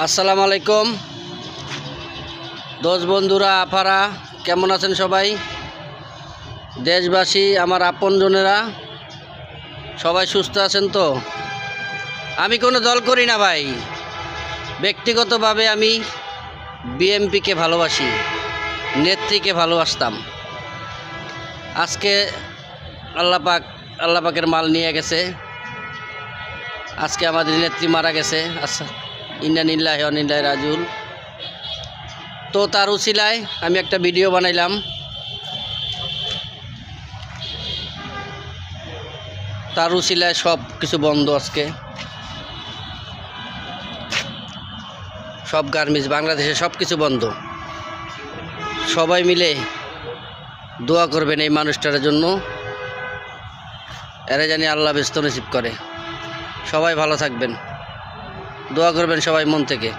আসসালামু আলাইকুম দোস্ত বন্ধুরা আপারা কেমন আছেন সবাই? দেশবাসী আমার আপনজনেরা সবাই সুস্থ আছেন তো? আমি কোনো দল করি না ভাই, ব্যক্তিগতভাবে আমি বিএমপিকে ভালোবাসি, নেত্রীকে ভালোবাসতাম। আজকে আল্লাহ পাকের মাল নিয়ে গেছে। আজকে আমাদের নেত্রী মারা গেছে। আচ্ছা, ইন্না লিল্লাহি ওয়া ইন্না ইলাইহি রাজিউন। তো তার উসিলায় আমি একটা ভিডিও বানাইলাম। তার উসিলায় সব কিছু বন্ধ, আজকে সব গার্মেন্টস বাংলাদেশে সব কিছু বন্ধ। সবাই মিলে দোয়া করবেন এই মানুষটার জন্য, এরা জানি আল্লাহ ব্যস্ত নসিব করে। সবাই ভালো থাকবেন, দোয়া করবেন সবাই মন থেকে।